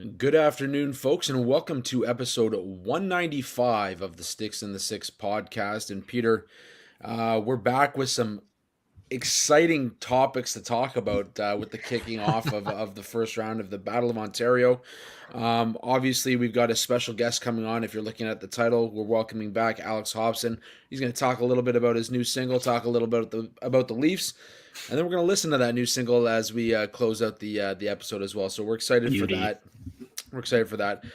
Good afternoon, folks, and welcome to episode 195 of the Sticks and the Six podcast. And Peter, we're back with some exciting topics to talk about with the kicking off of the first round of the Battle of Ontario. Obviously, we've got a special guest coming on. If you're looking at the title, we're welcoming back Alex Hobson. He's going to talk a little bit about his new single, talk a little bit about the Leafs, and then we're going to listen to that new single as we close out the episode as well. So we're excited for Beauty. that. We're excited for that.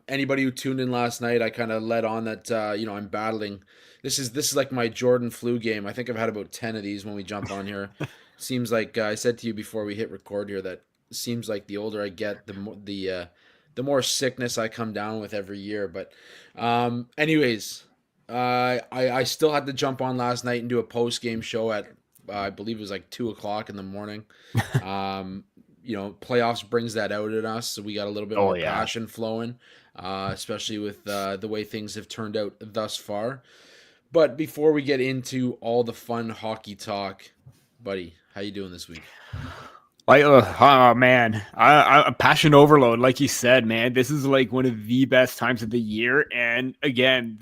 Anybody who tuned in last night, I kind of led on that I'm battling. This is like my Jordan flu game. I think I've had about 10 of these when we jump on here. Seems like I said to you before we hit record here that seems like the older I get, the more sickness I come down with every year. But anyways, I still had to jump on last night and do a post game show at I believe it was like 2 o'clock in the morning. Um, Playoffs brings that out in us, so we got a little bit Oh more yeah. passion flowing, especially with the way things have turned out thus far. But before we get into all the fun hockey talk, buddy, how you doing this week? Oh man, I passion overload, like you said, man. This is like one of the best times of the year, and again,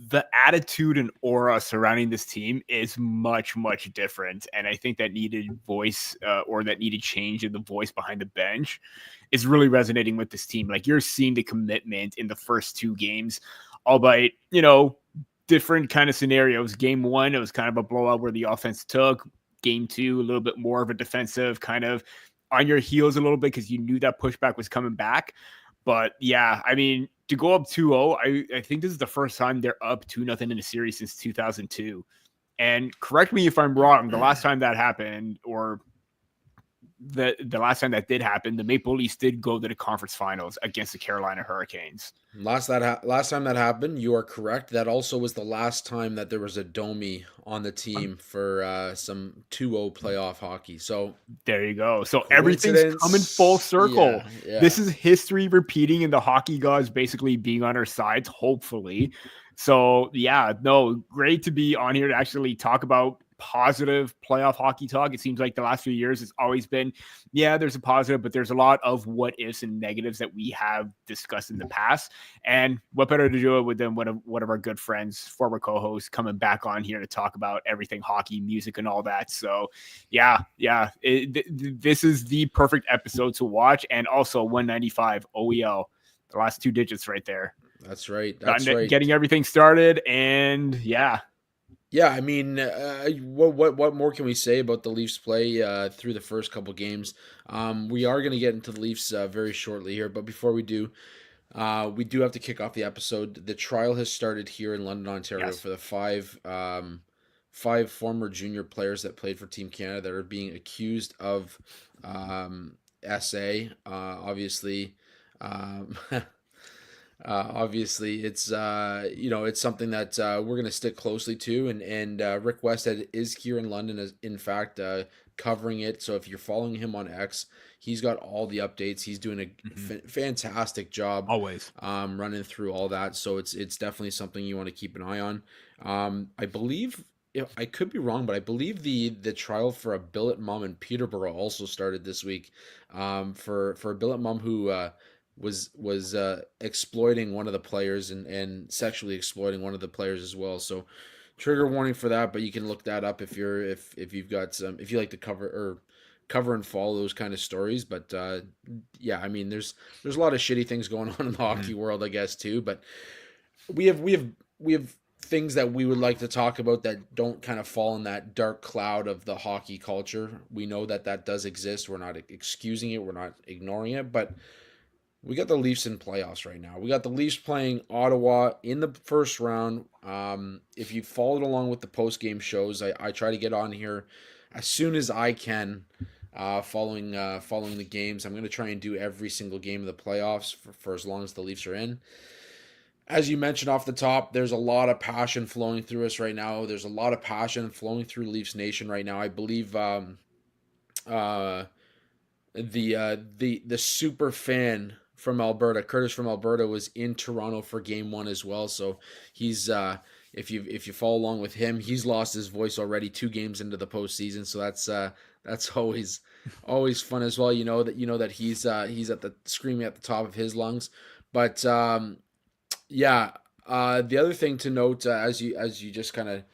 the attitude and aura surrounding this team is much different, and I think that needed voice or that needed change in the voice behind the bench is really resonating with this team. Like you're seeing the commitment in the first two games, albeit different kind of scenarios. Game one, it was kind of a blowout where the offense took. Game two, a little bit more of a defensive kind of on your heels a little bit because you knew that pushback was coming back. But yeah, I mean, to go up 2-0, I think this is the first time they're up 2-0 in a series since 2002. And correct me if I'm wrong, the last time that happened, or the last time that did happen, the Maple Leafs did go to the conference finals against the Carolina Hurricanes. Last time that happened, you are correct. That also was the last time that there was a Domi on the team for some 2-0 playoff hockey. So There you go. So everything's coming full coincidence? circle. Yeah, This yeah. is history repeating and the hockey gods basically being on our sides, hopefully. So, yeah, no, great to be on here to actually talk about positive playoff hockey talk. It seems like the last few years it's always been, yeah, there's a positive, but there's a lot of what ifs and negatives that we have discussed in the past. And what better to do it with one of our good friends, former co-hosts, coming back on here to talk about everything hockey, music, and all that. So, yeah. This is the perfect episode to watch, and also 195 OEL, the last two digits right there. That's right. That's right. Getting everything started, and yeah, Yeah, I mean, what more can we say about the Leafs play through the first couple games? We are going to get into the Leafs very shortly here, but before we do have to kick off the episode. The trial has started here in London, Ontario, yes, for the five former junior players that played for Team Canada that are being accused of SA. Obviously, um, obviously, it's something that we're gonna stick closely to, and Rick Westhead is here in London, as in fact covering it. So if you're following him on X, he's got all the updates. He's doing a fantastic job always. running through all that. So it's definitely something you want to keep an eye on. I believe. I could be wrong, but I believe the trial for a billet mom in Peterborough also started this week. For a billet mom who was exploiting one of the players and sexually exploiting one of the players as well. So trigger warning for that, but you can look that up if you've got some if you like to cover and follow those kind of stories. But yeah, I mean there's a lot of shitty things going on in the hockey world, I guess too. But we have things that we would like to talk about that don't kind of fall in that dark cloud of the hockey culture. We know that does exist. We're not excusing it. We're not ignoring it, but we got the Leafs in playoffs right now. We got the Leafs playing Ottawa in the first round. If you followed along with the post game shows, I try to get on here as soon as I can. Following the games, I'm going to try and do every single game of the playoffs for as long as the Leafs are in. As you mentioned off the top, there's a lot of passion flowing through us right now. There's a lot of passion flowing through Leafs Nation right now. I believe uh, the super fan from Alberta, Curtis from Alberta, was in Toronto for Game 1 as well. So he's if you follow along with him, he's lost his voice already 2 games into the postseason. So that's always fun as well. You know that he's at the screaming at the top of his lungs. But yeah, the other thing to note, as you just kind of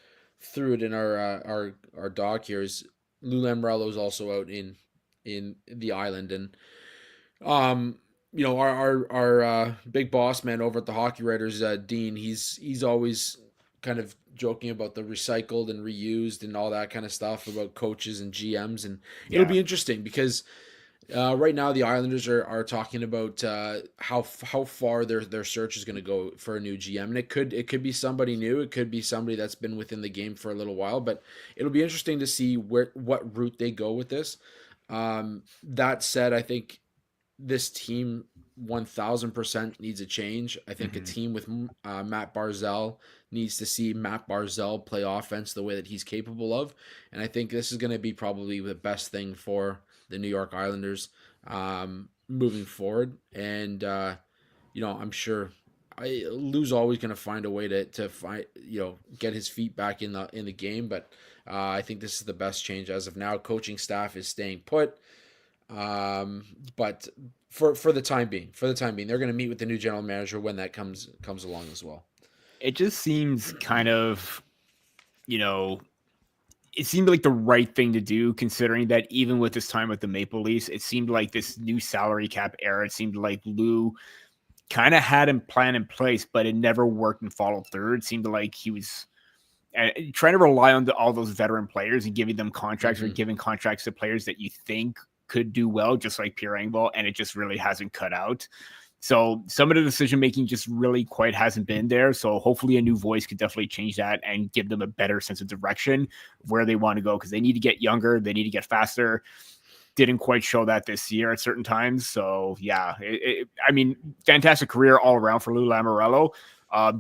threw it in our doc here, is Lou Lamoriello is also out in the island. And um, our big boss man over at the Hockey Writers, Dean, he's always kind of joking about the recycled and reused and all that kind of stuff about coaches and GMs. And it'll Yeah. be interesting because right now the Islanders are talking about how far their search is going to go for a new GM, and it could be somebody new, it could be somebody that's been within the game for a little while, but it'll be interesting to see what route they go with this. That said, I think this team 1000% needs a change. I think a Mhm. team with Matt Barzal needs to see Matt Barzal play offense the way that he's capable of. And I think this is going to be probably the best thing for the New York Islanders moving forward. And, I'm sure Lou's always going to find a way to find, get his feet back in the game. But I think this is the best change as of now. Coaching staff is staying put. But for the time being, they're going to meet with the new general manager when that comes along as well. It just seems kind of, you know, it seemed like the right thing to do, considering that even with this time with the Maple Leafs, it seemed like this new salary cap era, it seemed like Lou kind of had a plan in place, but it never worked and followed through. It seemed like he was trying to rely on all those veteran players and giving them contracts or Mm-hmm. giving contracts to players that you think could do well, just like Pierre Engvall, and it just really hasn't cut out. So some of the decision making just really quite hasn't been there. So hopefully a new voice could definitely change that and give them a better sense of direction where they want to go, because they need to get younger, they need to get faster. Didn't quite show that this year at certain times. So yeah, I mean, fantastic career all around for Lou Lamoriello.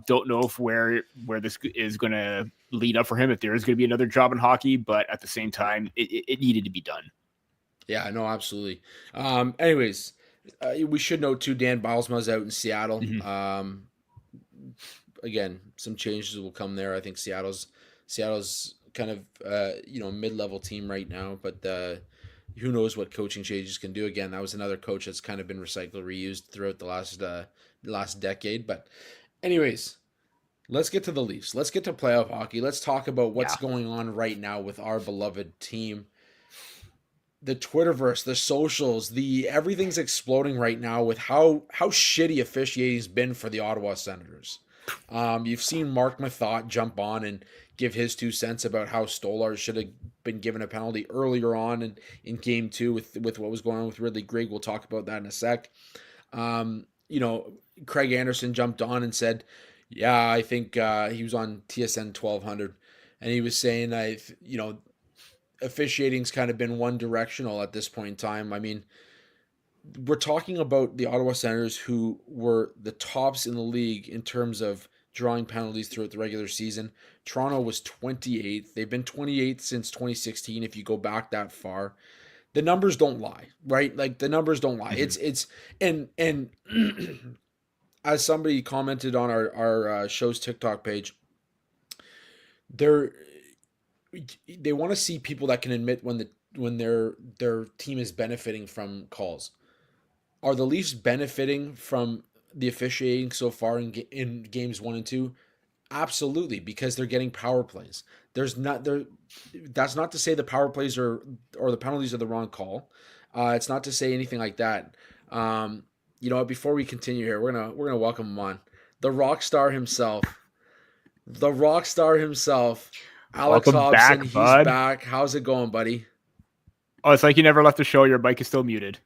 Don't know if where this is going to lead up for him, if there is going to be another job in hockey, but at the same time, it needed to be done. Yeah, no, absolutely. Anyways, we should note too, Dan Bilesma's out in Seattle. Mm-hmm. Again, some changes will come there. I think Seattle's kind of mid-level team right now, but who knows what coaching changes can do. Again, that was another coach that's kind of been recycled, reused throughout the last decade. But anyways, let's get to the Leafs. Let's get to playoff hockey. Let's talk about what's going on right now with our beloved team. The Twitterverse, the socials, everything's exploding right now with how shitty officiating's been for the Ottawa Senators. You've seen Mark Mathot jump on and give his 2 cents about how Stolarz should have been given a penalty earlier on in game 2 with what was going on with Ridley Grigg. We'll talk about that in a sec. Craig Anderson jumped on and said, yeah, I think he was on TSN 1200, and he was saying, officiating's kind of been one directional at this point in time. I mean, we're talking about the Ottawa Senators, who were the tops in the league in terms of drawing penalties throughout the regular season. Toronto was 28th. They've been 28th since 2016 if you go back that far. The numbers don't lie, right? Like, the numbers don't lie. Mm-hmm. It's and as somebody commented on our show's TikTok page, they want to see people that can admit when their team is benefiting from calls. Are the Leafs benefiting from the officiating so far in games 1 and 2? Absolutely, because they're getting power plays. There's not there. That's not to say the power plays or the penalties are the wrong call. It's not to say anything like that. Before we continue here, we're gonna welcome him on, the rock star himself, Alex Welcome Hobson. back, He's bud. back. How's it going, buddy? Oh, it's like you never left the show. Your mic is still muted.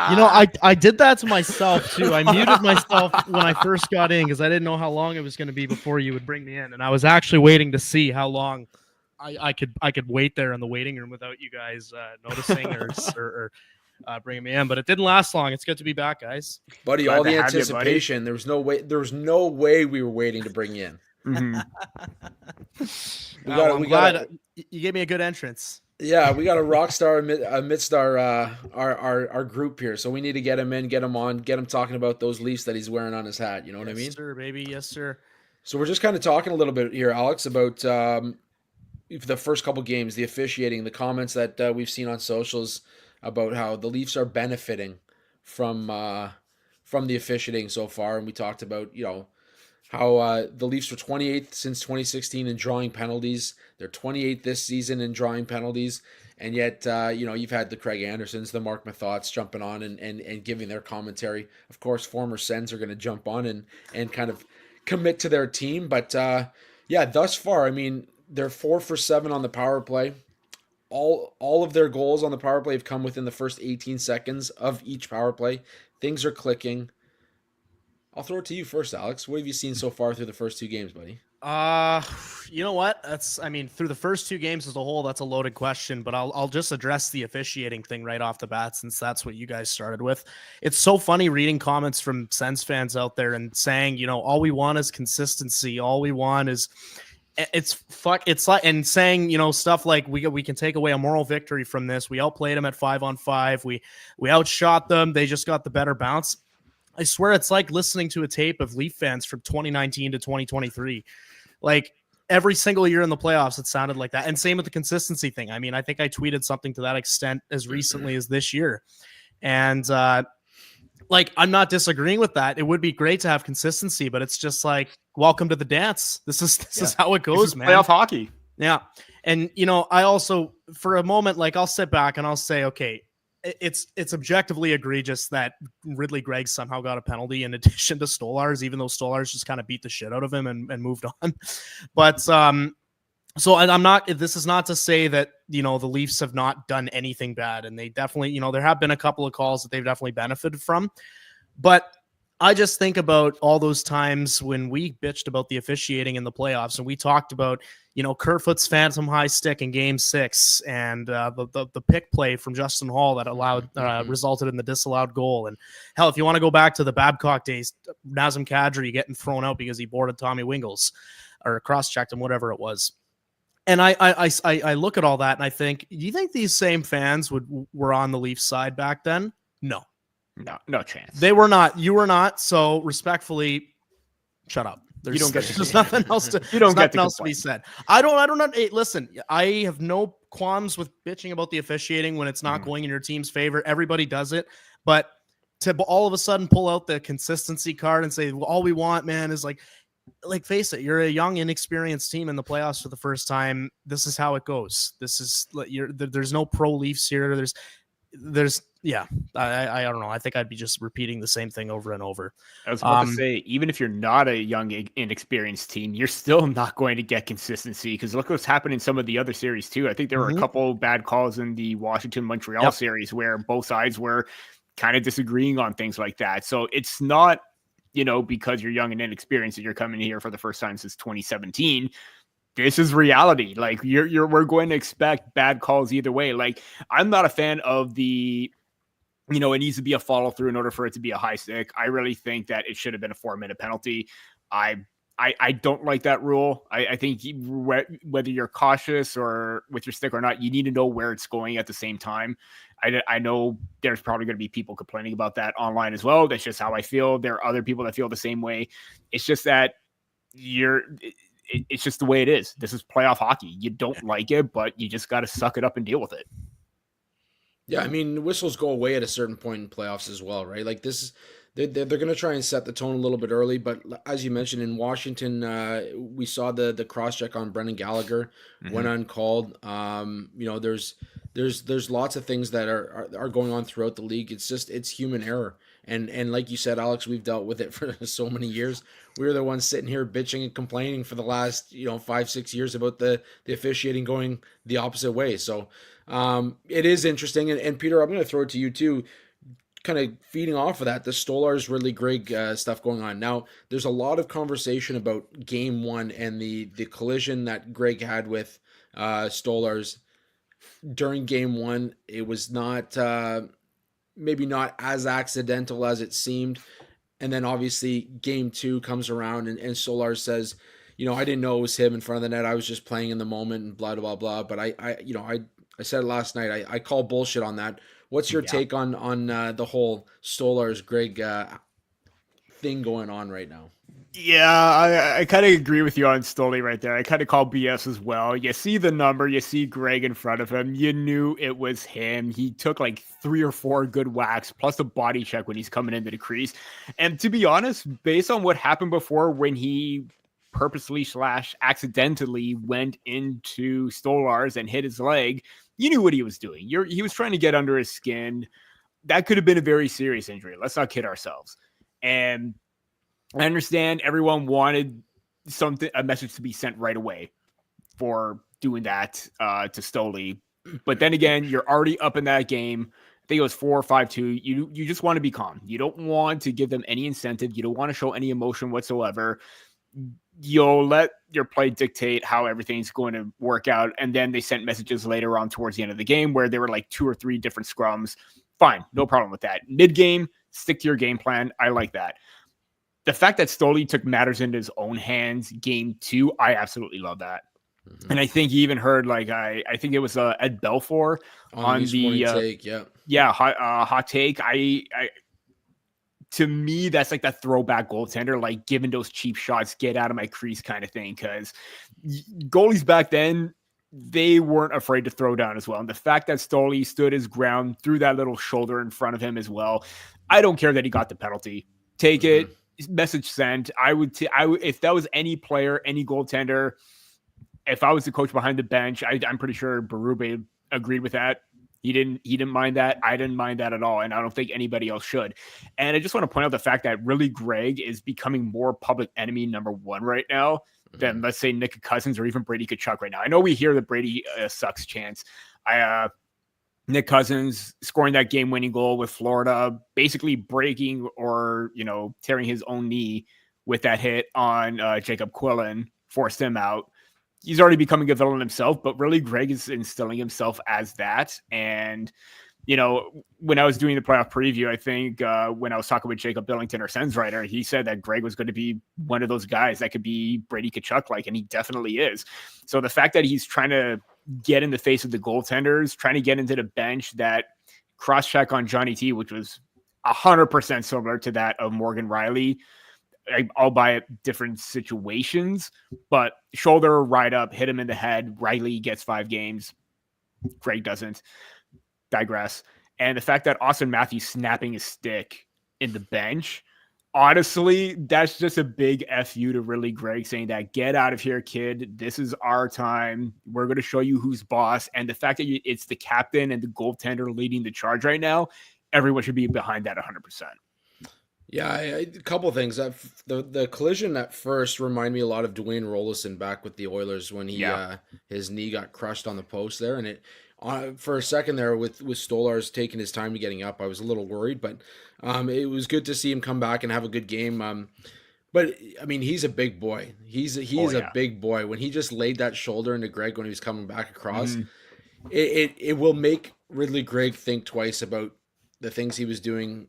I did that to myself too. I muted myself when I first got in because I didn't know how long it was going to be before you would bring me in, and I was actually waiting to see how long I could wait there in the waiting room without you guys noticing or bringing me in. But it didn't last long. It's good to be back, guys. Buddy, Glad all to the have you, anticipation. There was no way we were waiting to bring you in. Mm-hmm. I'm glad you gave me a good entrance. Yeah, we got a rock star amidst our group here, so we need to get him in, get him on, get him talking about those Leafs that he's wearing on his hat. You know what I Yes, mean? sir, baby. Yes, sir. So we're just kind of talking a little bit here, Alex, about the first couple games, the officiating, the comments that we've seen on socials about how the Leafs are benefiting from uh, from the officiating so far, and we talked about how the Leafs were 28th since 2016 in drawing penalties. They're 28th this season in drawing penalties. And yet, you've had the Craig Andersons, the Mark Mathotts jumping on and giving their commentary. Of course, former Sens are going to jump on and kind of commit to their team. But yeah, thus far, I mean, they're 4 for 7 on the power play. All of their goals on the power play have come within the first 18 seconds of each power play. Things are clicking. I'll throw it to you first, Alex. What have you seen so far through the first 2 games, buddy? Uh, you know what? I mean, through the first 2 games as a whole, that's a loaded question, but I'll just address the officiating thing right off the bat since that's what you guys started with. It's so funny reading comments from Sens fans out there and saying, all we want is consistency. All we want is it's like, and saying, stuff like we can take away a moral victory from this. We outplayed them at 5-on-5. We outshot them. They just got the better bounce. I swear it's like listening to a tape of Leaf fans from 2019 to 2023. Like every single year in the playoffs, it sounded like that. And same with the consistency thing. I mean, I think I tweeted something to that extent as recently as this year. And I'm not disagreeing with that. It would be great to have consistency, but it's just like, welcome to the dance. This is how it goes, man. Playoff hockey. Yeah. And, I also, for a moment, I'll sit back and I'll say, okay, it's objectively egregious that Ridley Gregg somehow got a penalty in addition to Stolarz, even though Stolarz just kind of beat the shit out of him and moved on. But so I'm not. This is not to say that the Leafs have not done anything bad, and they definitely there have been a couple of calls that they've definitely benefited from, but I just think about all those times when we bitched about the officiating in the playoffs, and we talked about, Kerfoot's phantom high stick in Game 6, and the pick play from Justin Hall that allowed resulted in the disallowed goal. And hell, if you want to go back to the Babcock days, Nazem Kadri getting thrown out because he boarded Tommy Wingles or cross-checked him, whatever it was. And I look at all that and I think, do you think these same fans were on the Leafs side back then? No. No chance. They were not. You were not. So respectfully, shut up. You don't get to there's nothing else to. You don't get nothing else to be said. I don't know. Hey, listen, I have no qualms with bitching about the officiating when it's not going in your team's favor. Everybody does it, but to all of a sudden pull out the consistency card and say, well, all we want, man, is like face it, you're a young, inexperienced team in the playoffs for the first time. This is how it goes. This is there's no pro Leafs here. Yeah, I don't know. I think I'd be just repeating the same thing over and over. I was about to say, even if you're not a young, inexperienced team, you're still not going to get consistency because look what's happened in some of the other series too. I think there were a couple bad calls in the Washington-Montreal series where both sides were kind of disagreeing on things like that. So it's not, because you're young and inexperienced and you're coming here for the first time since 2017. This is reality. Like we're going to expect bad calls either way. Like I'm not a fan of the, it needs to be a follow through in order for it to be a high stick. I really think that it should have been a 4-minute penalty. I don't like that rule. I think whether you're cautious or with your stick or not, you need to know where it's going at the same time. I know there's probably going to be people complaining about that online as well. That's just how I feel. There are other people that feel the same way. It's just that it's just the way it is. This is playoff hockey. You don't like it, but you just got to suck it up and deal with it. Yeah, I mean, whistles go away at a certain point in playoffs as well, right? Like they're going to try and set the tone a little bit early, but as you mentioned in Washington, we saw the cross check on Brendan Gallagher went uncalled. There's lots of things that are going on throughout the league. It's human error, and like you said, Alex, we've dealt with it for so many years. We were the ones sitting here bitching and complaining for the last 5-6 years about the officiating going the opposite way. So. It is interesting, and Peter, I'm going to throw it to you too, kind of feeding off of that, the Stolarz Ridley Gregg stuff going on. Now, there's a lot of conversation about Game 1 and the collision that Gregg had with Stolarz during Game 1. It was not maybe not as accidental as it seemed, and then obviously Game 2 comes around, and Stolarz says, I didn't know it was him in front of the net. I was just playing in the moment and blah blah blah. But I I said it last night. I call bullshit on that. What's your Yeah. take on the whole Stolarz Greg thing going on right now? Yeah, I kind of agree with you on Stoli right there. I kind of call BS as well. You see the number, you see Greg in front of him. You knew it was him. He took like 3 or 4 good whacks plus a body check when he's coming into the crease. And to be honest, based on what happened before when he purposely / accidentally went into Stolarz and hit his leg, you knew what he was doing. He was trying to get under his skin. That could have been a very serious injury. Let's not kid ourselves. And I understand everyone wanted a message to be sent right away for doing that to Stoli. But then again, you're already up in that game. I think it was 4-5-2. You just want to be calm. You don't want to give them any incentive. You don't want to show any emotion whatsoever. You'll let your play dictate how everything's going to work out. And then they sent messages later on towards the end of the game where there were like 2 or 3 different scrums. Fine, no problem with that. Mid-game, stick to your game plan. I like that. The fact that Stoli took matters into his own hands game 2, I absolutely love that. Mm-hmm. And I think he even heard, like, I think it was Ed Belfour on the take, hot take. To me, that's like that throwback goaltender, like giving those cheap shots, get out of my crease kind of thing. Because goalies back then, they weren't afraid to throw down as well. And the fact that Stoli stood his ground, threw that little shoulder in front of him as well, I don't care that he got the penalty. Take it. Message sent. I would if that was any player, any goaltender, if I was the coach behind the bench, I'm pretty sure Berube agreed with that. He didn't mind that. I didn't mind that at all, and I don't think anybody else should. And I just want to point out the fact that really Greg is becoming more public enemy number 1 right now than, let's say, Nick Cousins or even Brady Tkachuk right now. I know we hear the Brady sucks chants. Nick Cousins scoring that game-winning goal with Florida, basically breaking or, tearing his own knee with that hit on Jacob Quillen, forced him out. He's already becoming a villain himself, but really Greg is instilling himself as that. And, when I was doing the playoff preview, I think when I was talking with Jacob Billington, our Sens writer, he said that Greg was going to be one of those guys that could be Brady Tkachuk-like, and he definitely is. So the fact that he's trying to get in the face of the goaltenders, trying to get into the bench, that cross-check on Johnny T, which was 100% similar to that of Morgan Riley, all by different situations, but shoulder right up, hit him in the head. Riley gets 5 games. Greg doesn't. Digress. And the fact that Austin Matthews snapping his stick in the bench, honestly, that's just a big FU to really Greg, saying that get out of here, kid. This is our time. We're going to show you who's boss. And the fact that it's the captain and the goaltender leading the charge right now, everyone should be behind that 100%. Yeah, a couple of things. The collision at first reminded me a lot of Dwayne Rolison back with the Oilers when his knee got crushed on the post there, and it for a second there with Stolarz taking his time to getting up, I was a little worried, but it was good to see him come back and have a good game. But I mean, he's a big boy. He's a big boy. When he just laid that shoulder into Greg when he was coming back across, it will make Ridley Gregg think twice about the things he was doing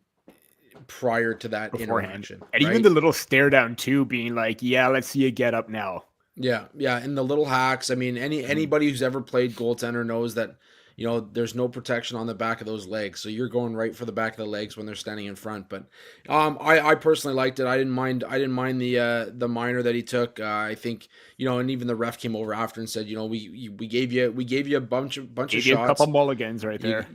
prior to that interaction. And even the little stare down too, being like, yeah, let's see you get up now. Yeah. And the little hacks. I mean, anybody who's ever played goaltender knows that, there's no protection on the back of those legs. So you're going right for the back of the legs when they're standing in front. But I personally liked it. I didn't mind the minor that he took. I think, and even the ref came over after and said, we gave you a bunch of shots. A couple mulligans right there.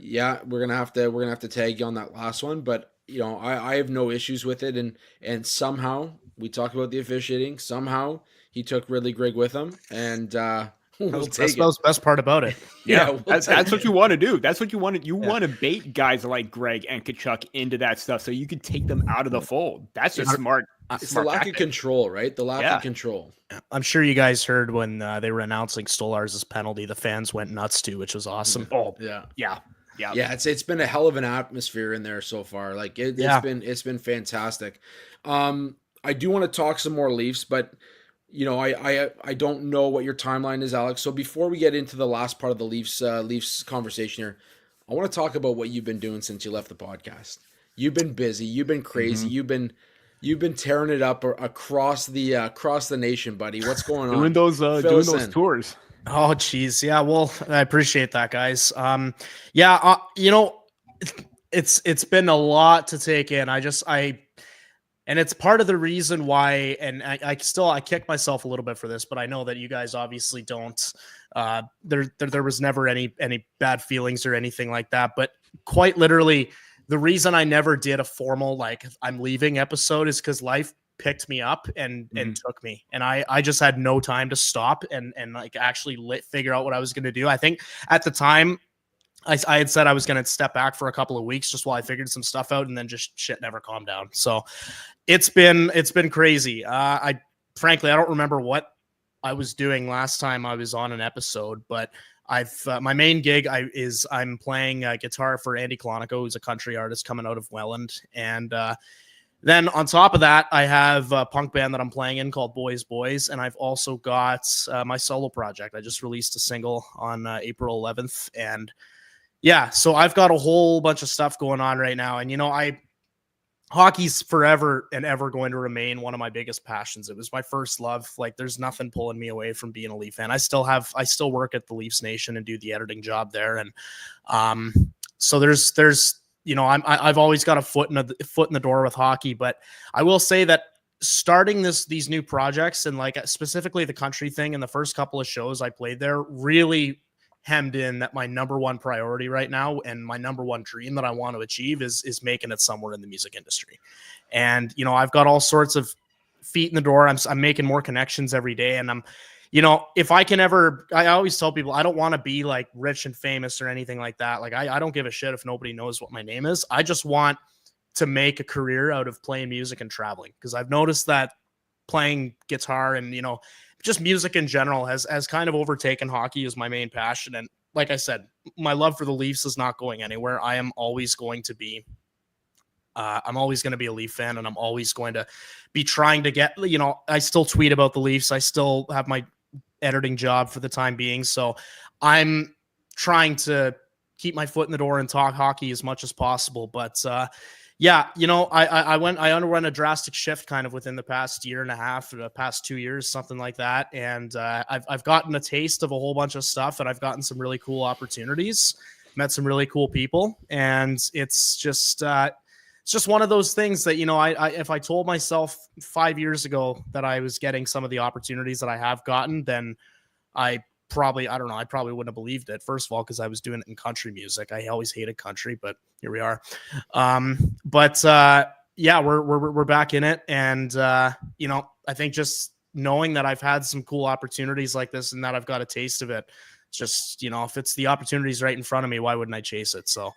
We're gonna have to tag you on that last one. But I have no issues with it. And somehow we talk about the officiating. Somehow he took Ridley Gregg with him, and that's the best part about it. That's what you want to do. That's what you want. You want to bait guys like Greg and Tkachuk into that stuff so you can take them out of the fold. That's just smart. It's the lack of control, right? The lack of control. I'm sure you guys heard when they were announcing Stolarz's penalty, the fans went nuts too, which was awesome. Oh, yeah. It's been a hell of an atmosphere in there so far. Like it's been fantastic. I do want to talk some more Leafs, but I don't know what your timeline is, Alex. So before we get into the last part of the Leafs conversation here, I want to talk about what you've been doing since you left the podcast. You've been busy. You've been crazy. You've been tearing it up across the nation, buddy. What's going on? Doing those tours. Oh, geez. Yeah. Well, I appreciate that, guys. Yeah. It's been a lot to take in. And it's part of the reason why, and I kick myself a little bit for this, but I know that you guys obviously don't. There was never any bad feelings or anything like that. But quite literally, the reason I never did a formal like I'm leaving episode is because life picked me up and took me, and I just had no time to stop and like actually figure out what I was going to do. I think at the time I had said I was going to step back for a couple of weeks just while I figured some stuff out, and then just shit never calmed down. So it's been crazy. I frankly I don't remember what I was doing last time I was on an episode, but I've my main gig I'm playing guitar for Andy Clonico, who's a country artist coming out of Welland, and then on top of that, I have a punk band that I'm playing in called Boys Boys, and I've also got my solo project. I just released a single on April 11th, and yeah, so I've got a whole bunch of stuff going on right now, and hockey's forever and ever going to remain one of my biggest passions. It was my first love. Like, there's nothing pulling me away from being a Leaf fan. I still work at the Leafs Nation and do the editing job there, and so there's I've always got a foot in the door with hockey. But I will say that starting these new projects and like specifically the country thing and the first couple of shows I played there really hemmed in that my number one priority right now and my number one dream that I want to achieve is making it somewhere in the music industry. And I've got all sorts of feet in the door. I'm making more connections every day, and I'm if I can ever, I always tell people I don't want to be like rich and famous or anything like that. Like I don't give a shit if nobody knows what my name is. I just want to make a career out of playing music and traveling, because I've noticed that playing guitar and just music in general has kind of overtaken hockey as my main passion. And like I said, my love for the Leafs is not going anywhere. I am always going to be I'm always going to be a Leaf fan, and I'm always going to be trying to get, I still tweet about the Leafs. I still have my editing job for the time being. So I'm trying to keep my foot in the door and talk hockey as much as possible. But yeah, I underwent a drastic shift kind of within the past year and a half, the past 2 years, something like that. And I've gotten a taste of a whole bunch of stuff, and I've gotten some really cool opportunities, met some really cool people. And it's just one of those things that, if I told myself 5 years ago that I was getting some of the opportunities that I have gotten, then I probably wouldn't have believed it. First of all, because I was doing it in country music. I always hated country, but here we are. Yeah, we're back in it. And, I think just knowing that I've had some cool opportunities like this and that I've got a taste of it, it's just, if it's the opportunities right in front of me, why wouldn't I chase it? So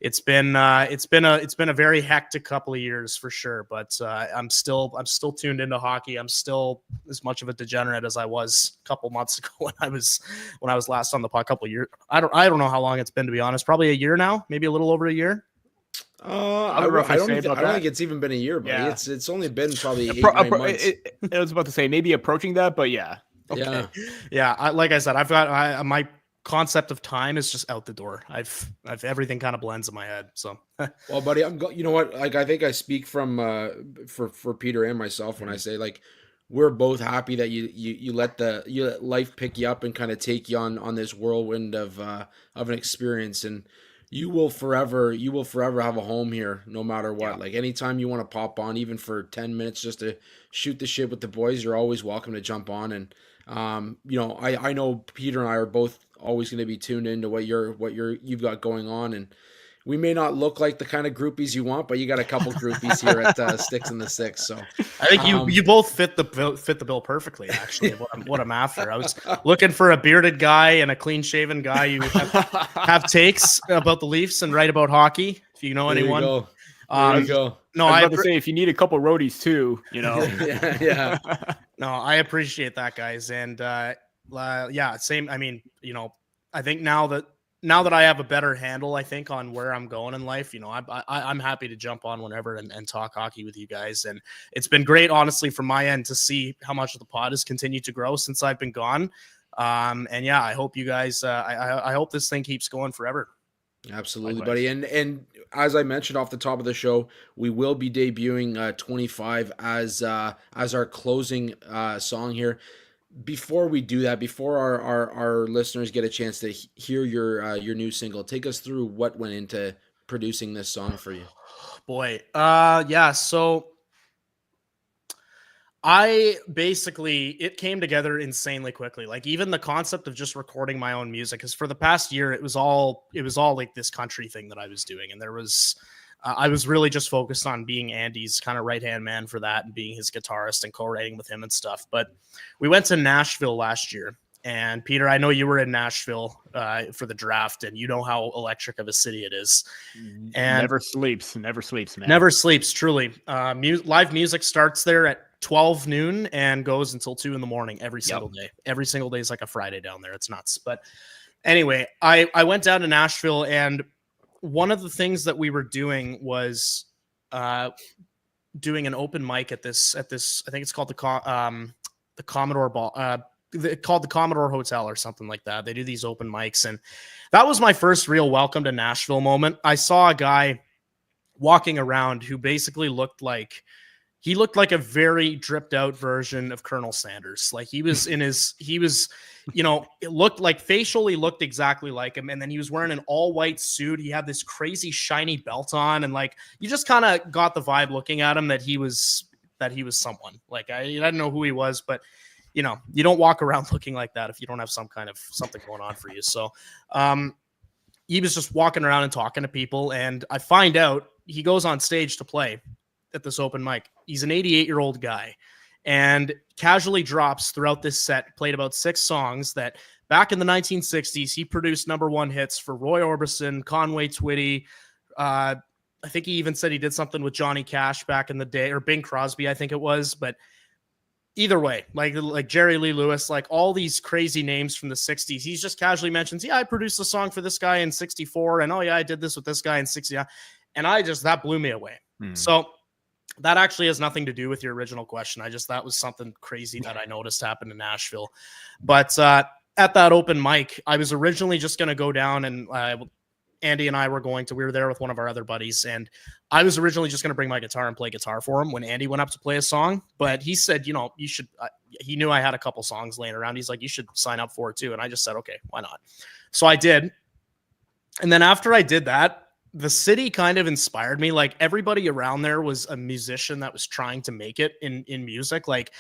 it's been a very hectic couple of years for sure, but I'm still tuned into hockey. I'm still as much of a degenerate as I was a couple months ago when I was last on the puck. A couple of years. I don't know how long it's been, to be honest. Probably a year now, maybe a little over a year. I don't think it's even been a year, but yeah. It's only been probably 8-9 months. I was about to say maybe approaching that, but yeah. Okay. Yeah. Like I said, I've got my concept of time is just out the door. I've everything kind of blends in my head. So, well, buddy, you know what? Like, I think I speak from for Peter and myself when I say, like, we're both happy that you let life pick you up and kind of take you on this whirlwind of an experience, and you will forever have a home here no matter what. Yeah. Like, anytime you want to pop on, even for 10 minutes just to shoot the shit with the boys, you're always welcome to jump on. And I know Peter and I are both always going to be tuned into what you've got going on, and we may not look like the kind of groupies you want, but you got a couple groupies here at Sticks in the Six. So I think you both fit the bill perfectly. Actually, what I'm after. I was looking for a bearded guy and a clean shaven guy who have takes about the Leafs and write about hockey. If you know anyone, there you go. No, I was about to say, if you need a couple roadies too, yeah. No, I appreciate that, guys, and yeah, same. I mean, I think now that I have a better handle, I think, on where I'm going in life, I'm happy to jump on whenever and talk hockey with you guys. And it's been great, honestly, from my end to see how much of the pod has continued to grow since I've been gone. And yeah, I hope you guys, I hope this thing keeps going forever. Absolutely, likewise, buddy. And as I mentioned off the top of the show, we will be debuting 25 as our closing song here. before we do that, before our listeners get a chance to hear your new single, take us through what went into producing this song for you. Boy. Yeah. So it came together insanely quickly. Like even the concept of just recording my own music, because for the past year, it was all like this country thing that I was doing. And I was really just focused on being Andy's kind of right-hand man for that and being his guitarist and co-writing with him and stuff. But we went to Nashville last year. And Peter, I know you were in Nashville for the draft, and you know how electric of a city it is. And never sleeps, man. Never sleeps, truly. Live music starts there at 12 noon and goes until 2 in the morning every single day. Every single day is like a Friday down there. It's nuts. But anyway, I went down to Nashville, and one of the things that we were doing was doing an open mic at this. I think it's called the Commodore Ball. Called the Commodore Hotel or something like that. They do these open mics, and that was my first real welcome to Nashville moment. I saw a guy walking around who basically looked like a very dripped out version of Colonel Sanders. Like it looked like facially looked exactly like him. And then he was wearing an all white suit. He had this crazy shiny belt on. And like, you just kind of got the vibe looking at him that he was someone. Like I didn't know who he was, but you don't walk around looking like that if you don't have some kind of something going on for you. So, he was just walking around and talking to people. And I find out he goes on stage to play at this open mic. He's an 88-year-old guy and casually drops throughout this set, played about 6 songs that back in the 1960s, he produced #1 hits for Roy Orbison, Conway Twitty. I think he even said he did something with Johnny Cash back in the day, or Bing Crosby, I think it was. But either way, like Jerry Lee Lewis, like all these crazy names from the 60s, he's just casually mentions, yeah, I produced a song for this guy in 64. And oh yeah, I did this with this guy in 60. And that blew me away. So that actually has nothing to do with your original question. That was something crazy that I noticed happened in Nashville. But at that open mic, I was originally just going to go down, and Andy and I we were there with one of our other buddies, and I was originally just going to bring my guitar and play guitar for him when Andy went up to play a song. But he said, you should, he knew I had a couple songs laying around. He's like, you should sign up for it too. And I just said, okay, why not? So I did. And then after I did that, the city kind of inspired me. Like everybody around there was a musician that was trying to make it in music. Like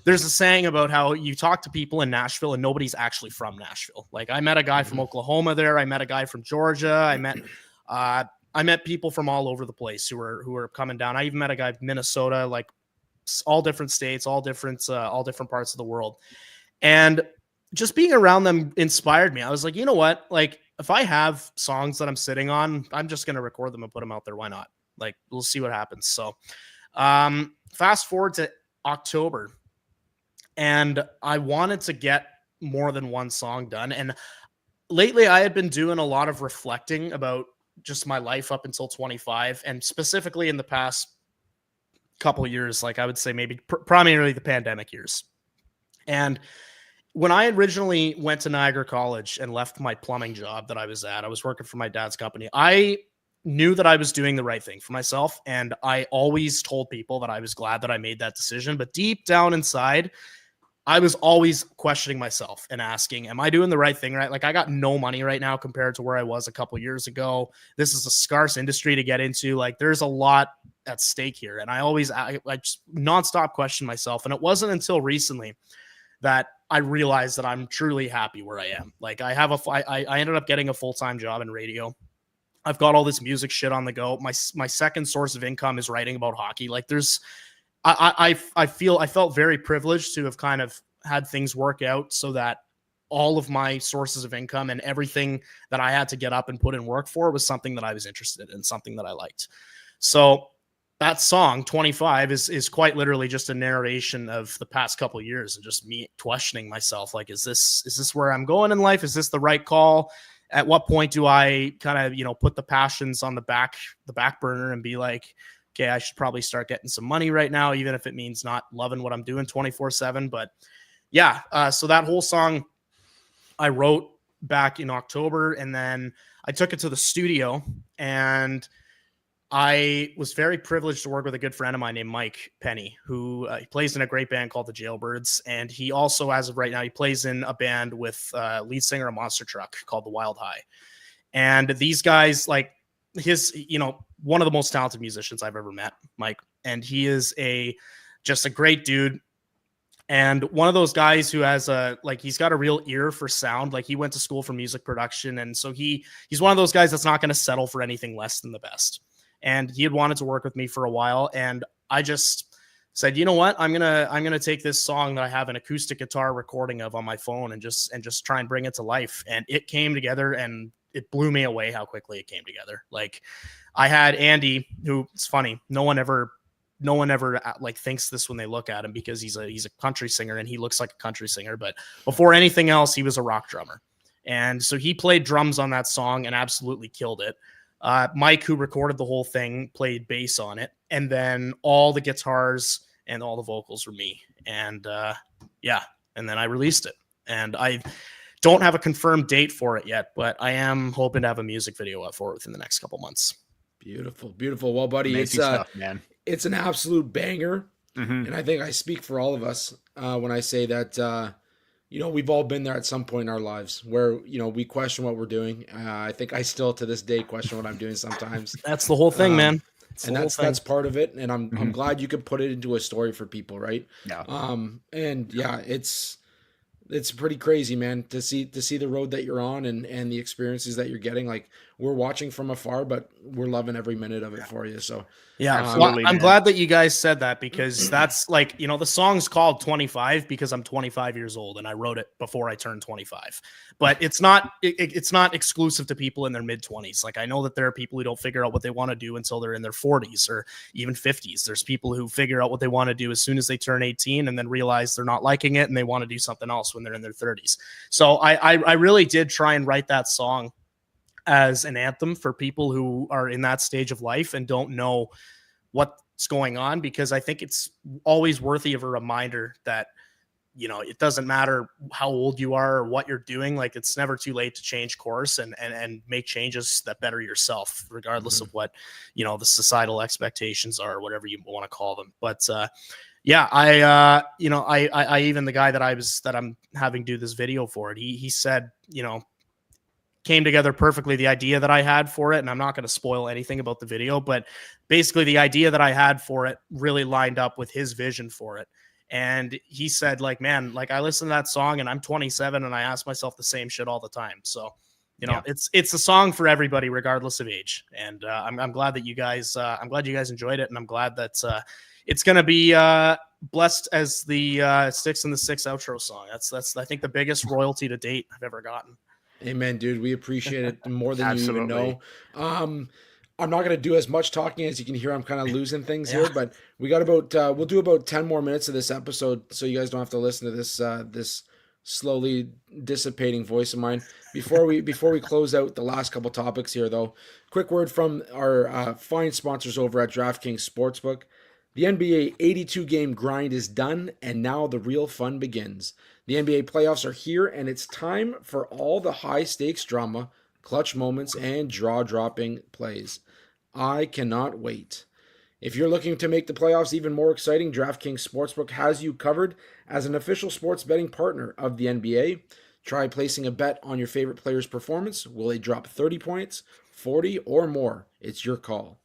there's a saying about how you talk to people in Nashville and nobody's actually from Nashville. Like I met a guy from Oklahoma there. I met a guy from Georgia. I met people from all over the place who were coming down. I even met a guy from Minnesota, like all different states, all different parts of the world. And just being around them inspired me. I was like, you know what? Like, if I have songs that I'm sitting on, I'm just going to record them and put them out there. Why not? Like, we'll see what happens. So, fast forward to October, and I wanted to get more than one song done. And lately I had been doing a lot of reflecting about just my life up until 25, and specifically in the past couple of years, like I would say maybe primarily the pandemic years. And when I originally went to Niagara College and left my plumbing job that I was at, I was working for my dad's company. I knew that I was doing the right thing for myself. And I always told people that I was glad that I made that decision. But deep down inside, I was always questioning myself and asking, am I doing the right thing? Right? Like I got no money right now compared to where I was a couple years ago. This is a scarce industry to get into. Like there's a lot at stake here. And I just nonstop question myself. And it wasn't until recently that I realized that I'm truly happy where I am. Like I ended up getting a full-time job in radio. I've got all this music shit on the go. My second source of income is writing about hockey. Like I felt very privileged to have kind of had things work out so that all of my sources of income and everything that I had to get up and put in work for was something that I was interested in, something that I liked. So that song 25 is quite literally just a narration of the past couple of years and just me questioning myself. Like, is this where I'm going in life? Is this the right call? At what point do I kind of, put the passions on the back burner and be like, okay, I should probably start getting some money right now, even if it means not loving what I'm doing 24/7. But yeah, so that whole song I wrote back in October, and then I took it to the studio, and I was very privileged to work with a good friend of mine named Mike Penny, who he plays in a great band called the Jailbirds. And he also, as of right now, he plays in a band with lead singer of Monster Truck called the Wild High. And these guys, like one of the most talented musicians I've ever met, Mike. And he is just a great dude. And one of those guys who has he's got a real ear for sound. Like he went to school for music production. And so he's one of those guys that's not going to settle for anything less than the best. And he had wanted to work with me for a while. And I just said, you know what, I'm going to take this song that I have an acoustic guitar recording of on my phone and just try and bring it to life. And it came together, and it blew me away how quickly it came together. Like I had Andy, who, it's funny, no one ever like thinks this when they look at him, because he's a country singer and he looks like a country singer. But before anything else, he was a rock drummer. And so he played drums on that song and absolutely killed it. Mike, who recorded the whole thing, played bass on it. And then all the guitars and all the vocals were me. And and then I released it. And I don't have a confirmed date for it yet, but I am hoping to have a music video up for it within the next couple months. Beautiful, beautiful. Well, buddy, Amazing stuff, man. It's an absolute banger. Mm-hmm. And I think I speak for all of us when I say that, we've all been there at some point in our lives where, we question what we're doing. I think I still to this day question what I'm doing sometimes. That's the whole thing, man. That's part of it. And I'm glad you could put it into a story for people. Right. Yeah. It's pretty crazy, man, to see the road that you're on and the experiences that you're getting. Like, we're watching from afar, but we're loving every minute of it for you. So yeah, absolutely. I'm glad that you guys said that, because that's like, the song's called 25 because I'm 25 years old and I wrote it before I turned 25. But it's not exclusive to people in their mid 20s. Like, I know that there are people who don't figure out what they want to do until they're in their 40s or even 50s. There's people who figure out what they want to do as soon as they turn 18 and then realize they're not liking it and they want to do something else when they're in their 30s. So I really did try and write that song as an anthem for people who are in that stage of life and don't know what's going on, because I think it's always worthy of a reminder that, it doesn't matter how old you are or what you're doing. Like, it's never too late to change course and make changes that better yourself, regardless of what, the societal expectations are, or whatever you want to call them. But, I even the guy that I'm having do this video for it, he said, came together perfectly, the idea that I had for it. And I'm not going to spoil anything about the video, but basically the idea that I had for it really lined up with his vision for it. And he said, like, man, like, I listen to that song and I'm 27 and I ask myself the same shit all the time. So, it's a song for everybody, regardless of age. And I'm glad that you guys enjoyed it. And I'm glad that it's going to be blessed as the 6 and the 6 outro song. That's I think the biggest royalty to date I've ever gotten. Amen, dude. We appreciate it more than you even know. Absolutely. I'm not going to do as much talking. As you can hear, I'm kind of losing things here, but we got we'll do about 10 more minutes of this episode, so you guys don't have to listen to this slowly dissipating voice of mine. Before we close out the last couple topics here, though, quick word from our fine sponsors over at DraftKings Sportsbook. The NBA 82-game grind is done, and now the real fun begins. The NBA playoffs are here, and it's time for all the high-stakes drama, clutch moments, and jaw-dropping plays. I cannot wait. If you're looking to make the playoffs even more exciting, DraftKings Sportsbook has you covered as an official sports betting partner of the NBA. Try placing a bet on your favorite player's performance. Will they drop 30 points, 40, or more? It's your call.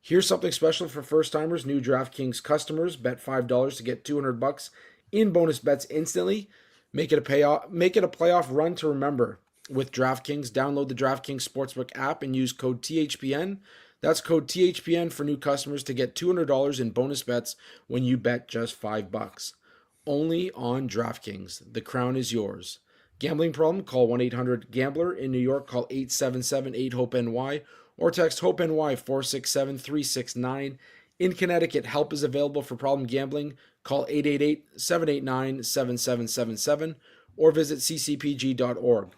Here's something special for first-timers. New DraftKings customers bet $5 to get $200 in bonus bets instantly. Make it a playoff run to remember with DraftKings. Download the DraftKings Sportsbook app and use code THPN. That's code THPN for new customers to get $200 in bonus bets when you bet just $5. Only on DraftKings. The crown is yours. Gambling problem? Call 1-800-GAMBLER. In New York, call 877-8-HOPE-NY or text HOPE-NY 467-369. In Connecticut, help is available for problem gambling. Call 888-789-7777 or visit ccpg.org.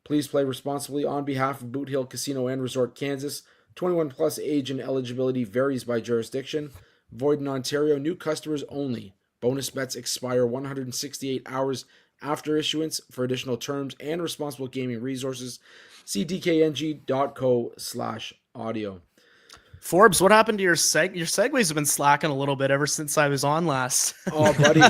Please play responsibly on behalf of Boot Hill Casino and Resort, Kansas. 21 plus age and eligibility varies by jurisdiction. Void in Ontario. New customers only. Bonus bets expire 168 hours after issuance. For additional terms and responsible gaming resources, see dkng.co/audio. Forbes, what happened to your segues have been slacking a little bit ever since I was on last. Oh, buddy,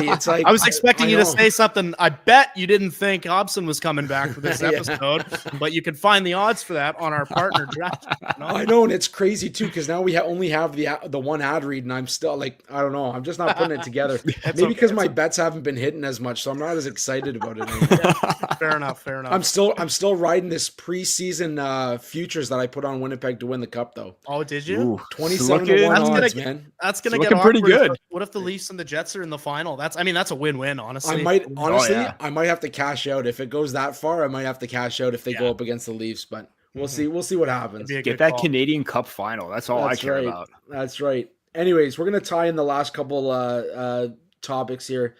it's like I was expecting you to know. say something. I bet you didn't think Hobson was coming back for this Yeah. episode, but you can find the odds for that on our partner draft. No? I know, and it's crazy too because now we only have the one ad read, and I'm still like, I don't know, I'm just not putting it together. Maybe because my bets haven't been hitting as much, so I'm not as excited about it anymore. Yeah, fair enough. I'm still riding this preseason futures that I put on Winnipeg to win the cup though. Oh, did you? Ooh, 27 to 1 odds, man. That's gonna It's get looking pretty awkward. good. What if the Leafs and the Jets are in the final? That's a win-win, honestly. I might honestly, yeah. I might have to cash out if it goes that far. I might have to cash out if they go up against the Leafs, but we'll see. We'll see what happens. Get that Canadian Cup final. That's all I care about. That's right. Anyways, we're gonna tie in the last couple topics here.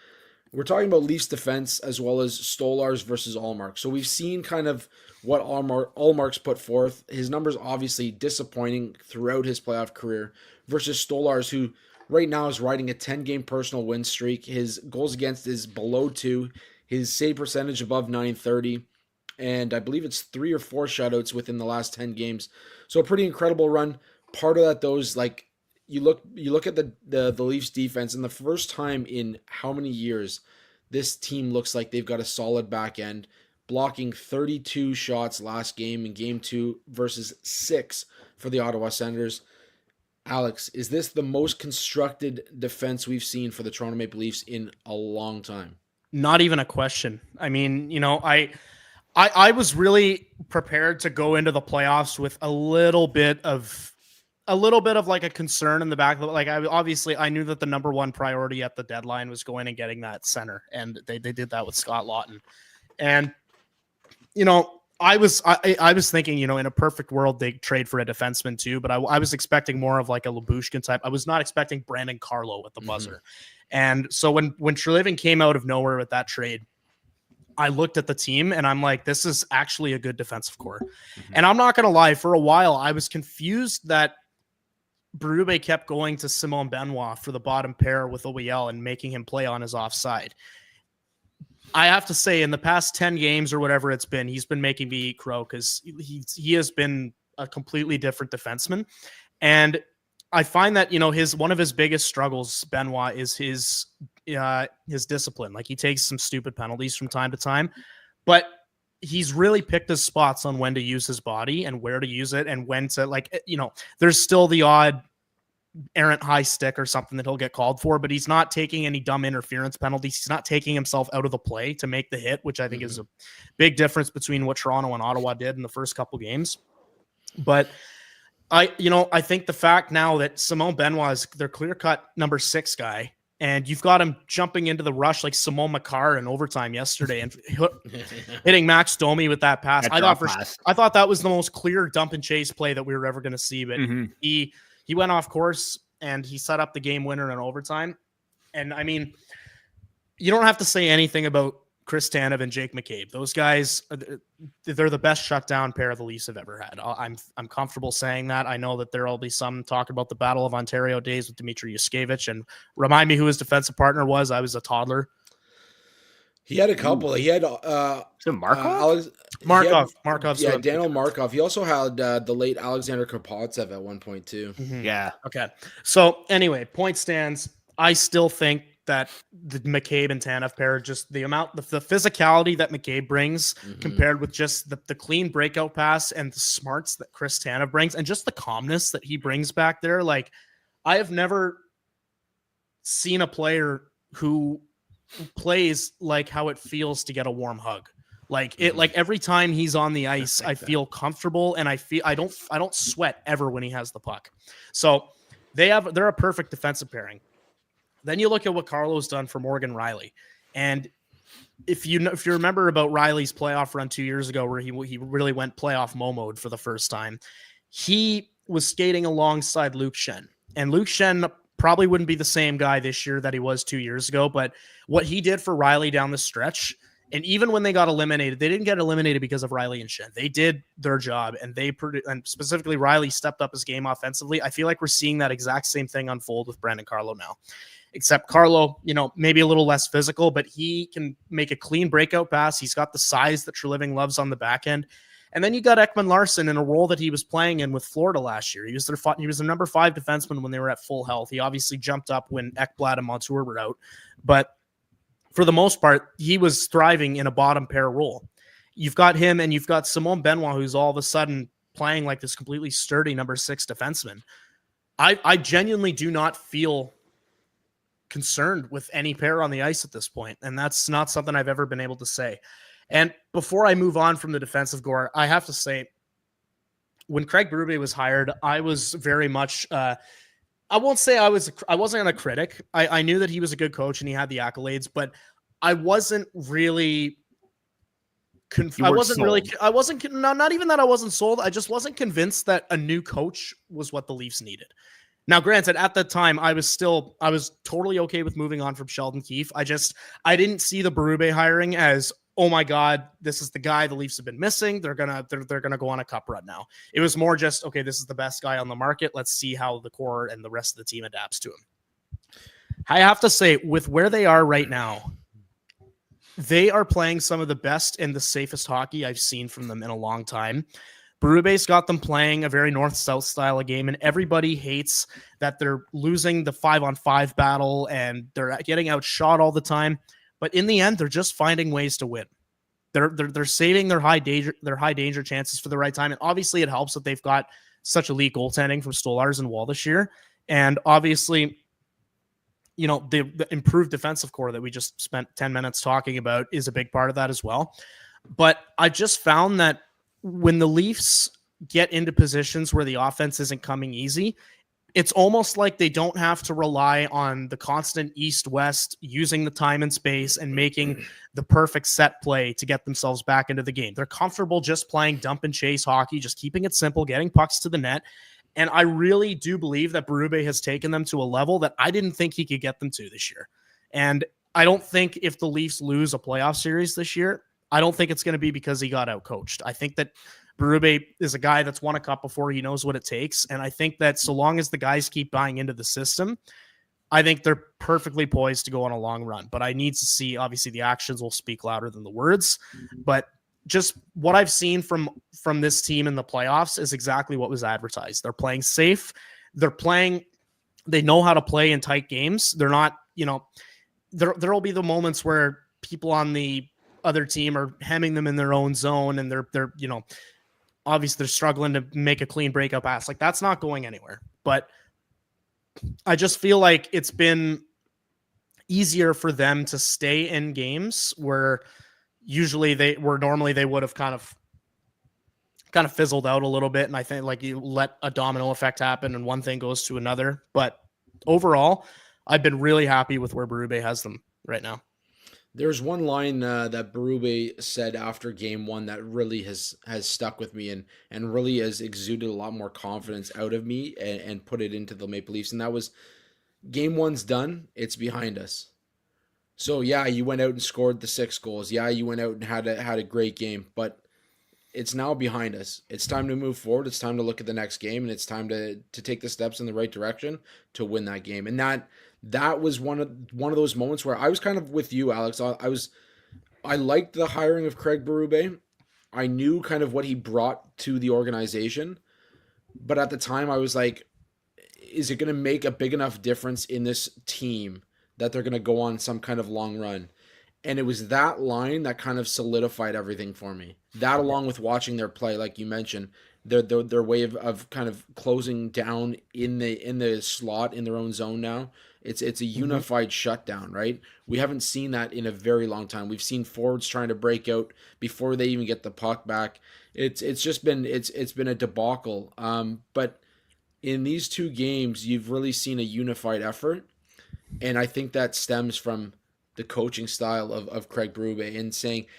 We're talking about Leafs defense as well as Stolarz versus Allmark. So we've seen kind of what Allmark's put forth. His numbers obviously disappointing throughout his playoff career versus Stolarz, who right now is riding a 10-game personal win streak. His goals against is below 2. His save percentage above .930. And I believe it's 3 or 4 shutouts within the last 10 games. So a pretty incredible run. Part of that, though, is like you look at the Leafs defense, and the first time in how many years this team looks like they've got a solid back end, blocking 32 shots last game in game 2 versus 6 for the Ottawa Senators. Alex, is this the most constructed defense we've seen for the Toronto Maple Leafs in a long time? Not even a question. I mean, I was really prepared to go into the playoffs with a little bit of like a concern in the back. Like I knew that the number one priority at the deadline was going and getting that center, and they did that with Scott Lawton. And I was thinking, in a perfect world they trade for a defenseman too, but I was expecting more of like a Lyubushkin type. I was not expecting Brandon Carlo at the buzzer. And so when Treliving came out of nowhere with that trade, I looked at the team and I'm like, this is actually a good defensive core. And I'm not going to lie, for a while, I was confused that Berube kept going to Simon Benoit for the bottom pair with OEL and making him play on his offside. I have to say, in the past 10 games or whatever it's been, he's been making me eat crow because he has been a completely different defenseman. And I find that, one of his biggest struggles, Benoit, is his discipline. Like, he takes some stupid penalties from time to time, but he's really picked his spots on when to use his body and where to use it and when to, there's still the odd errant high stick or something that he'll get called for, but he's not taking any dumb interference penalties. He's not taking himself out of the play to make the hit, which I think is a big difference between what Toronto and Ottawa did in the first couple games. But I think the fact now that Simon Benoit is their clear-cut number 6 guy, and you've got him jumping into the rush like Simon Makar in overtime yesterday and hitting Max Domi with that pass. I thought that was the most clear dump and chase play that we were ever going to see, but he went off course and he set up the game winner in overtime. And I mean, you don't have to say anything about Chris Tanev and Jake McCabe. Those guys, they're the best shutdown pair the Leafs have ever had. I'm comfortable saying that. I know that there will be some talk about the Battle of Ontario days with Dmitry Yushkevich, and remind me who his defensive partner was. I was a toddler. He had a couple. He had Markov? Markov. Yeah, Daniel Markov. He also had the late Alexander Kropotsev at one point too. Yeah. Okay. So anyway, point stands. I still think that the McCabe and Tanev pair, just the amount, the physicality that McCabe brings compared with just the clean breakout pass and the smarts that Chris Tanev brings and just the calmness that he brings back there. Like, I have never seen a player who plays like how it feels to get a warm hug. Like it, like every time he's on the ice, I feel comfortable and I don't sweat ever when he has the puck. So they're a perfect defensive pairing. Then you look at what Carlo's done for Morgan Riley. And if you remember about Riley's playoff run 2 years ago, where he really went playoff mode for the first time, he was skating alongside Luke Schenn, and Luke Schenn probably wouldn't be the same guy this year that he was 2 years ago. But what he did for Riley down the stretch, and even when they got eliminated, they didn't get eliminated because of Riley and Schenn. They did their job, and and specifically Riley stepped up his game offensively. I feel like we're seeing that exact same thing unfold with Brandon Carlo now. Except Carlo, maybe a little less physical, but he can make a clean breakout pass. He's got the size that Treliving loves on the back end. And then you got Ekman Larson in a role that he was playing in with Florida last year. He was their number 5 defenseman when they were at full health. He obviously jumped up when Ekblad and Montour were out, but for the most part, he was thriving in a bottom pair role. You've got him, and you've got Simone Benoit, who's all of a sudden playing like this completely sturdy number 6 defenseman. I genuinely do not feel concerned with any pair on the ice at this point, and that's not something I've ever been able to say. And before I move on from the defensive core, I have to say, when Craig Berube was hired, I was very much I won't say I wasn't a critic. I knew that he was a good coach and he had the accolades, but I wasn't really not even that I wasn't sold. I just wasn't convinced that a new coach was what the Leafs needed. Now, granted, at that time, I was totally okay with moving on from Sheldon Keefe. I didn't see the Berube hiring as, oh my God, this is the guy the Leafs have been missing. They're gonna go on a cup run now. It was more just, okay, this is the best guy on the market. Let's see how the core and the rest of the team adapts to him. I have to say, with where they are right now, they are playing some of the best and the safest hockey I've seen from them in a long time. Berube's got them playing a very north-south style of game, and everybody hates that they're losing the 5-on-5 battle and they're getting outshot all the time. But in the end, they're just finding ways to win. They're saving their high danger chances for the right time, and obviously it helps that they've got such elite goaltending from Stolarz and Wall this year, and obviously, you know, the improved defensive core that we just spent 10 minutes talking about is a big part of that as well. But I just found that when the Leafs get into positions where the offense isn't coming easy, it's almost like they don't have to rely on the constant east-west, using the time and space and making the perfect set play to get themselves back into the game. They're comfortable just playing dump and chase hockey, just keeping it simple, getting pucks to the net. And I really do believe that Berube has taken them to a level that I didn't think he could get them to this year. And I don't think if the Leafs lose a playoff series this year, I don't think it's going to be because he got outcoached. I think that Berube is a guy that's won a cup before. He knows what it takes. And I think that so long as the guys keep buying into the system, I think they're perfectly poised to go on a long run. But I need to see, obviously the actions will speak louder than the words. But just what I've seen from this team in the playoffs is exactly what was advertised. They're playing safe. They know how to play in tight games. They're not, you know, there'll be the moments where people on the other team are hemming them in their own zone, and they're you know, obviously they're struggling to make a clean breakup pass. Like, that's not going anywhere. But I just feel like it's been easier for them to stay in games where normally they would have kind of fizzled out a little bit. And I think, like, you let a domino effect happen and one thing goes to another. But overall, I've been really happy with where Berube has them right now. There's one line that Berube said after game one that really has stuck with me and really has exuded a lot more confidence out of me and put it into the Maple Leafs. And that was, game one's done. It's behind us. So yeah, you went out and scored the 6 goals. Yeah, you went out and had a great game, but it's now behind us. It's time to move forward. It's time to look at the next game, and it's time to take the steps in the right direction to win that game. And that was one of those moments where I was kind of with you, Alex. I liked the hiring of Craig Berube. I knew kind of what he brought to the organization, but at the time I was like, is it going to make a big enough difference in this team that they're going to go on some kind of long run? And it was that line that kind of solidified everything for me. That, along with watching their play, like you mentioned, their way of kind of closing down in the slot in their own zone now. It's a unified shutdown, right? We haven't seen that in a very long time. We've seen forwards trying to break out before they even get the puck back. It's been a debacle. But in these 2 games, you've really seen a unified effort, and I think that stems from the coaching style of Craig Berube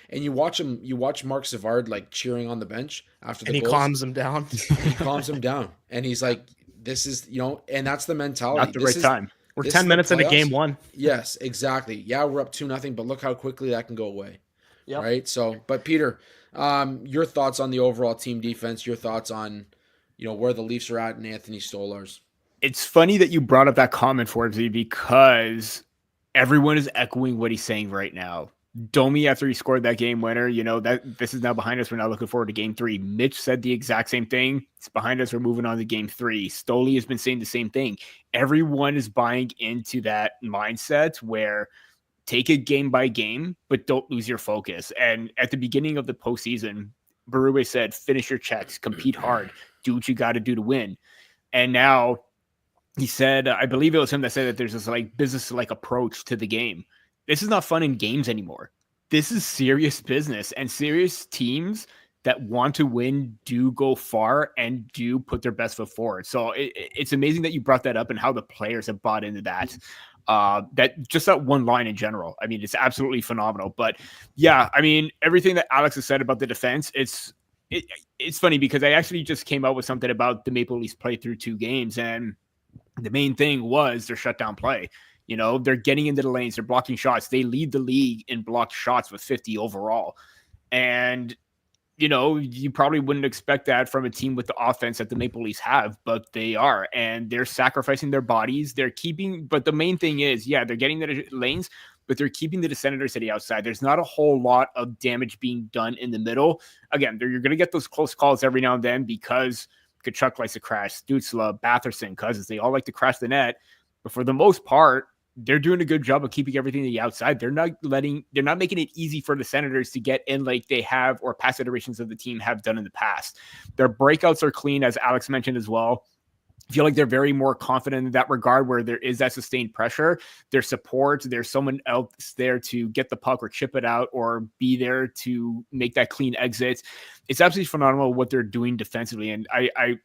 and you watch Mark Savard like cheering on the bench after the goals. And he calms him down. He calms him down. And he's like, this is, you know, and that's the mentality. Not the right time. We're 10 minutes into game 1. Yes, exactly. Yeah, we're up 2-0, but look how quickly that can go away. Yep. Right? So, but Peter, your thoughts on the overall team defense, your thoughts on, you know, where the Leafs are at and Anthony Stolarz. It's funny that you brought up that comment, Forbesy, because everyone is echoing what he's saying right now. Domi, after he scored that game winner, that this is now behind us. We're now looking forward to game 3. Mitch said the exact same thing. It's behind us. We're moving on to game 3. Stoli has been saying the same thing. Everyone is buying into that mindset where take it game by game, but don't lose your focus. And at the beginning of the postseason, Berube said, finish your checks, compete hard, do what you got to do to win. And now he said, I believe it was him that said that there's this like business like approach to the game. This is not fun in games anymore. This is serious business, and serious teams that want to win do go far and do put their best foot forward. So it's amazing that you brought that up and how the players have bought into that. That one line in general. I mean, it's absolutely phenomenal. But yeah, I mean, everything that Alex has said about the defense, it's funny because I actually just came out with something about the Maple Leafs play through 2 games, and the main thing was their shutdown play. They're getting into the lanes, they're blocking shots. They lead the league in blocked shots with 50 overall. And, you probably wouldn't expect that from a team with the offense that the Maple Leafs have, but they are. And they're sacrificing their bodies. But the main thing is, yeah, they're getting the lanes, but they're keeping the Senators to the outside. There's not a whole lot of damage being done in the middle. Again, you're going to get those close calls every now and then because Kachuk likes to crash, Stützle, Batherson, Cousins, they all like to crash the net. But for the most part, they're doing a good job of keeping everything to the outside. They're not making it easy for the Senators to get in like they have or past iterations of the team have done in the past. Their breakouts are clean, as Alex mentioned as well. I feel like they're very more confident in that regard where there is that sustained pressure. Their support, there's someone else there to get the puck or chip it out or be there to make that clean exit. It's absolutely phenomenal what they're doing defensively. And I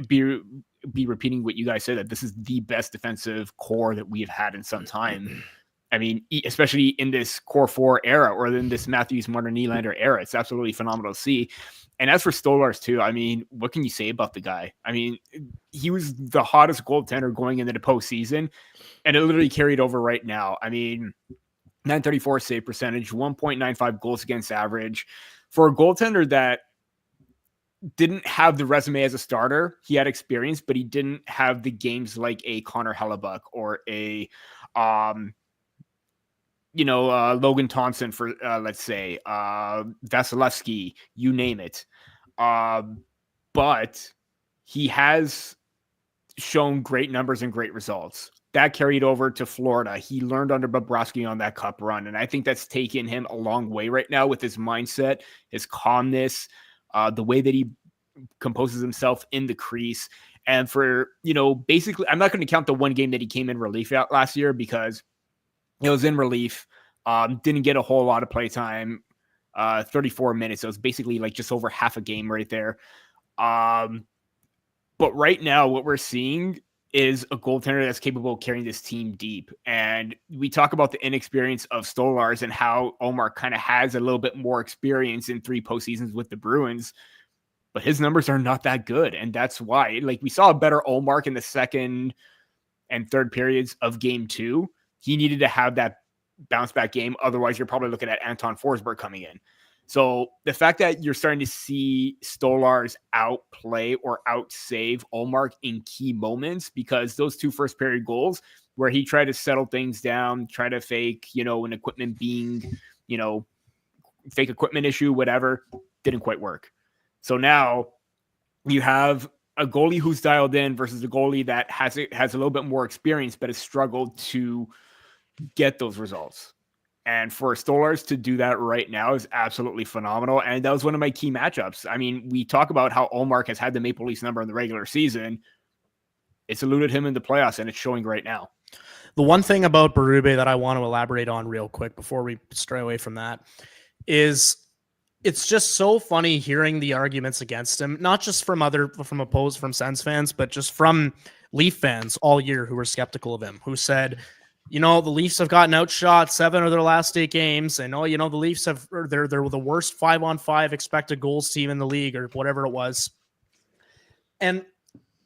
be repeating what you guys said, that this is the best defensive core that we have had in some time. I mean, especially in this core 4 era or in this Matthews, Martin Nylander era. It's absolutely phenomenal to see. And as for Stolarz too, I mean, what can you say about the guy? I mean, he was the hottest goaltender going into the postseason, and it literally carried over right now. I mean, 934 save percentage, 1.95 goals against average. For a goaltender that didn't have the resume as a starter, he had experience, but he didn't have the games like a Connor Hellebuck or a Logan Thompson for let's say Vasilevsky, you name it. But he has shown great numbers and great results. That carried over to Florida. He learned under Bobrovsky on that cup run, and I think that's taken him a long way right now with his mindset, his calmness, the way that he composes himself in the crease. And for, basically, I'm not going to count the one game that he came in relief out last year because it was in relief. Didn't get a whole lot of play time, 34 minutes. So it was basically like just over half a game right there. But right now, what we're seeing is a goaltender that's capable of carrying this team deep. And we talk about the inexperience of Stolarz and how Omar kind of has a little bit more experience in 3 postseasons with the Bruins, but his numbers are not that good. And that's why, like, we saw a better Omar in the second and third periods of game 2. He needed to have that bounce back game. Otherwise, you're probably looking at Anton Forsberg coming in. So the fact that you're starting to see Stolarz outplay or outsave Ullmark in key moments, because those 2 first period goals where he tried to settle things down, try to fake, an equipment being, fake equipment issue, whatever, didn't quite work. So now you have a goalie who's dialed in versus a goalie that has a little bit more experience, but has struggled to get those results. And for Stolarz to do that right now is absolutely phenomenal. And that was one of my key matchups. I mean, we talk about how Ullmark has had the Maple Leafs number in the regular season. It's eluded him in the playoffs, and it's showing right now. The one thing about Berube that I want to elaborate on real quick before we stray away from that is it's just so funny hearing the arguments against him, not just from Sens fans, but just from Leaf fans all year who were skeptical of him, who said, the Leafs have gotten outshot 7 of their last 8 games. And, the Leafs they're the worst 5-on-5 expected goals team in the league or whatever it was. And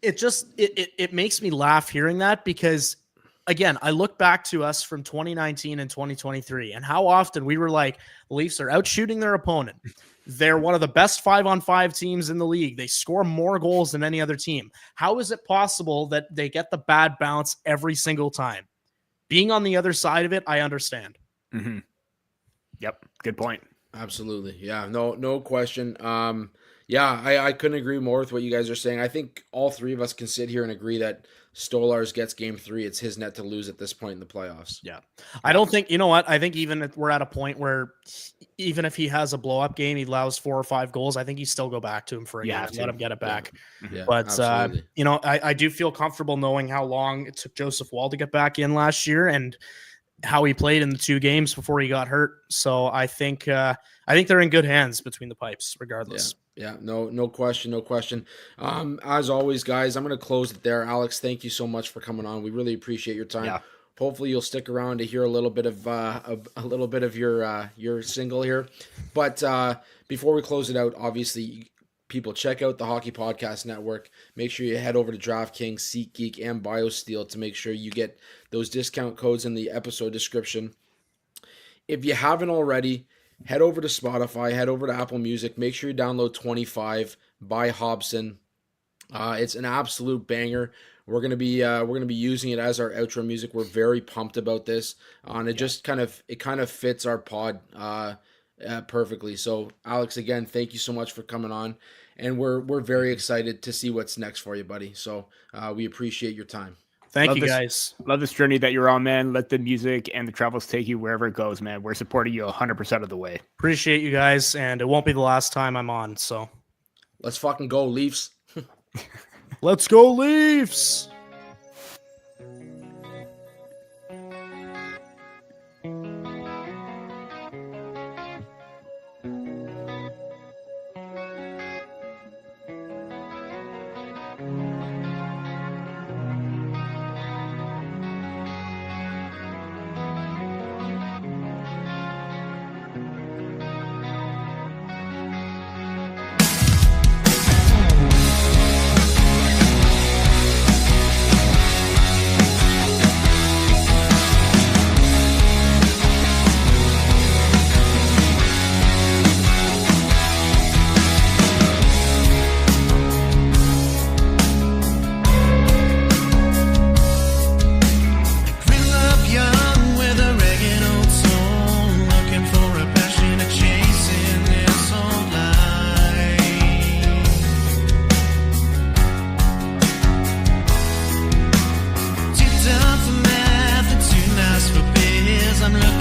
it makes me laugh hearing that because, again, I look back to us from 2019 and 2023 and how often we were like, the Leafs are out shooting their opponent. They're one of the best 5-on-5 teams in the league. They score more goals than any other team. How is it possible that they get the bad bounce every single time? Being on the other side of it, I understand. Mm-hmm. Yep. Good point. Absolutely. Yeah, no question. Yeah, I couldn't agree more with what you guys are saying. I think all three of us can sit here and agree that Stolarz gets game 3. It's his net to lose at this point in the playoffs. Yeah. I don't think, you know what? I think even if we're at a point where even if he has a blow up game, he allows 4 or 5 goals, I think you still go back to him for a game and let him get it back. Yeah, But, absolutely. you know, I do feel comfortable knowing how long it took Joseph Wall to get back in last year and how he played in the 2 games before he got hurt. So I think they're in good hands between the pipes, regardless. Yeah, no question. As always, guys, I'm going to close it there. Alex, thank you so much for coming on. We really appreciate your time. Yeah. Hopefully, you'll stick around to hear a little bit of your single here. But before we close it out, obviously, people check out the Hockey Podcast Network. Make sure you head over to DraftKings, SeatGeek, and BioSteel to make sure you get those discount codes in the episode description. If you haven't already, head over to Spotify, head over to Apple Music. Make sure you download 25 by Hobson. It's an absolute banger. We're gonna be using it as our outro music. We're very pumped about this, and it just kind of fits our pod perfectly. So, Alex, again, thank you so much for coming on, and we're very excited to see what's next for you, buddy. So, we appreciate your time. Thank you, guys. Love this journey that you're on, man. Let the music and the travels take you wherever it goes, man. We're supporting you 100% of the way. Appreciate you guys, and it won't be the last time I'm on. So let's fucking go, Leafs. Let's go, Leafs. I'm looking